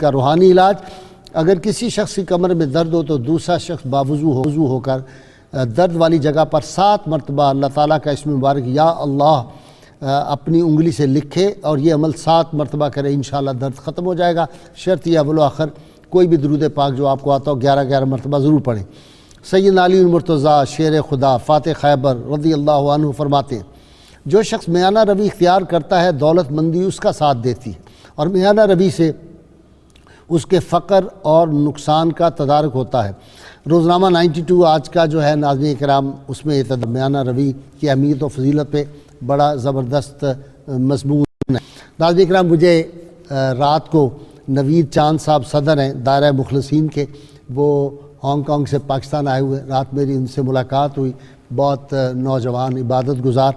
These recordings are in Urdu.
کا روحانی علاج، اگر کسی شخص کی کمر میں درد ہو تو دوسرا شخص باوضو ہو کر درد والی جگہ پر 7 مرتبہ اللہ تعالیٰ کا اسم مبارک یا اللہ اپنی انگلی سے لکھے اور یہ عمل 7 مرتبہ کرے، انشاءاللہ درد ختم ہو جائے گا۔ شرط یہ اول و آخر کوئی بھی درود پاک جو آپ کو آتا ہو 11 مرتبہ ضرور پڑھیں۔ سیدنا علی المرتضیٰ شیر خدا فاتح خیبر رضی اللہ عنہ فرماتے ہیں، جو شخص میانہ روی اختیار کرتا ہے دولت مندی اس کا ساتھ دیتی ہے، اور میانہ روی سے اس کے فقر اور نقصان کا تدارک ہوتا ہے۔ روزنامہ 92 آج کا جو ہے ناظرین کرام، اس میں یہ میانہ روی کی اہمیت و فضیلت پہ بڑا زبردست مضمون ہے۔ ناظرین کرام، مجھے رات کو نوید چاند صاحب صدر ہیں دائرہ مخلصین کے، وہ ہانگ کانگ سے پاکستان آئے ہوئے، رات میری ان سے ملاقات ہوئی، بہت نوجوان عبادت گزار۔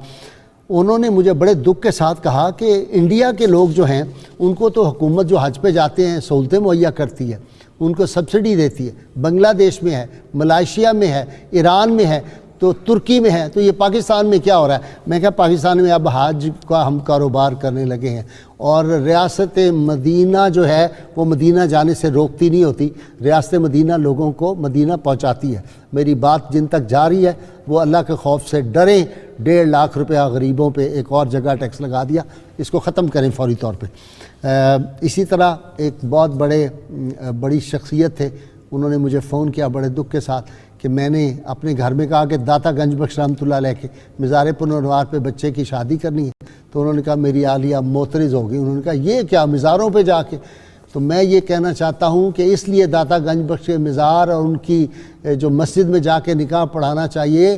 انہوں نے مجھے بڑے دکھ کے ساتھ کہا کہ انڈیا کے لوگ جو ہیں ان کو تو حکومت جو حج پہ جاتے ہیں سہولتیں مہیا کرتی ہے، ان کو سبسڈی دیتی ہے، بنگلہ دیش میں ہے، ملائیشیا میں ہے، ایران میں ہے، تو ترکی میں ہے، تو یہ پاکستان میں کیا ہو رہا ہے؟ میں کہا پاکستان میں اب حج کا ہم کاروبار کرنے لگے ہیں، اور ریاست مدینہ جو ہے وہ مدینہ جانے سے روکتی نہیں ہوتی، ریاست مدینہ لوگوں کو مدینہ پہنچاتی ہے۔ میری بات جن تک جا رہی ہے وہ اللہ کے خوف سے ڈریں، 1.5 لاکھ روپیہ غریبوں پہ ایک اور جگہ ٹیکس لگا دیا، اس کو ختم کریں فوری طور پہ۔ اسی طرح ایک بہت بڑی شخصیت تھے، انہوں نے مجھے فون کیا بڑے دکھ کے ساتھ کہ میں نے اپنے گھر میں کہا کہ داتا گنج بخش رحمۃ اللہ علیہ کے مزار پنروار پہ بچے کی شادی کرنی ہے، تو انہوں نے کہا میری عالیہ معترض ہو گئی، انہوں نے کہا یہ کیا مزاروں پہ جا کے؟ تو میں یہ کہنا چاہتا ہوں کہ اس لیے داتا گنج بخش کے مزار اور ان کی جو مسجد میں جا کے نکاح پڑھانا چاہیے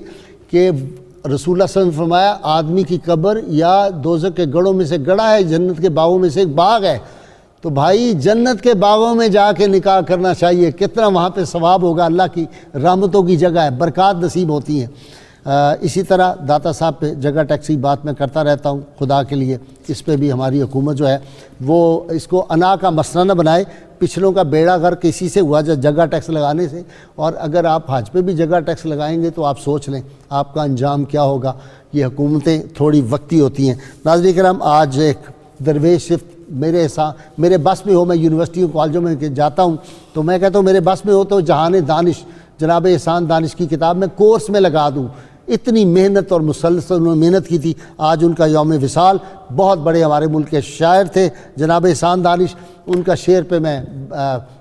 کہ رسول اللہ صلی اللہ علیہ وسلم نے فرمایا آدمی کی قبر یا دوزخ کے گڑھوں میں سے گڑھا ہے، جنت کے باغوں میں سے ایک باغ ہے، تو بھائی جنت کے باغوں میں جا کے نکاح کرنا چاہیے، کتنا وہاں پہ ثواب ہوگا، اللہ کی رحمتوں کی جگہ ہے، برکات نصیب ہوتی ہیں۔ اسی طرح داتا صاحب پہ جگہ ٹیکس کی بات میں کرتا رہتا ہوں، خدا کے لیے اس پہ بھی ہماری حکومت جو ہے وہ اس کو انا کا مسئلہ نہ بنائے، پچھلوں کا بیڑا غرق کسی سے ہوا جگہ ٹیکس لگانے سے، اور اگر آپ حج پہ بھی جگہ ٹیکس لگائیں گے تو آپ سوچ لیں آپ کا انجام کیا ہوگا۔ یہ حکومتیں تھوڑی وقتی ہوتی ہیں۔ ناظرین کرام، آج ایک درویش صرف میرے بس میں ہو، میں یونیورسٹیوں کالجوں میں جاتا ہوں تو میں کہتا ہوں میرے بس میں ہو تو جہان دانش جناب احسان دانش کی کتاب میں کورس میں لگا دوں، اتنی محنت اور مسلسل انہوں نے محنت کی تھی۔ آج ان کا یوم وصال، بہت بڑے ہمارے ملک کے شاعر تھے جناب احسان دانش، ان کا شعر پہ میں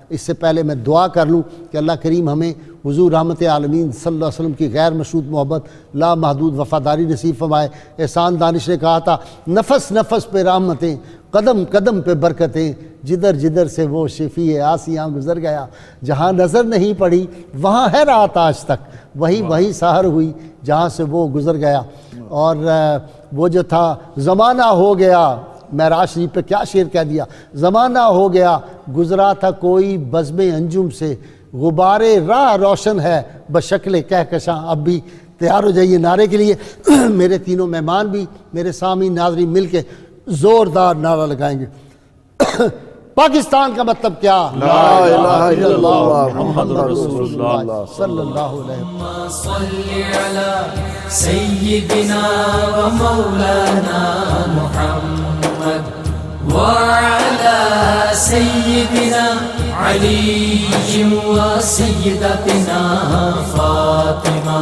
اس سے پہلے میں دعا کر لوں کہ اللہ کریم ہمیں حضور رحمت عالمین صلی اللہ علیہ وسلم کی غیر مشروط محبت، لا محدود وفاداری نصیب فرمائے۔ احسان دانش نے کہا تھا نفس نفس پہ رحمتیں، قدم قدم پہ برکتیں، جدھر جدھر سے وہ شفیع آسیاں گزر گیا، جہاں نظر نہیں پڑی وہاں ہے رات آج تک، وہی سحر ہوئی جہاں سے وہ گزر گیا۔ اور وہ جو تھا زمانہ ہو گیا، معراج شریف پہ کیا شعر کہہ دیا، زمانہ ہو گیا گزرا تھا کوئی بزم انجم سے، غبار راہ روشن ہے بشکل کہکشاں۔ اب بھی تیار ہو جائیے نعرے کے لیے، میرے تینوں مہمان بھی میرے سامعین ناظرین مل کے زوردار نعرہ لگائیں گے۔ پاکستان کا مطلب کیا؟ لا الہ الا اللہ محمد رسول اللہ صلی اللہ علیہ وسلم۔ صلی علی سیدنا و مولانا محمد وعلى سيدنا علي وسيدتنا فاطمة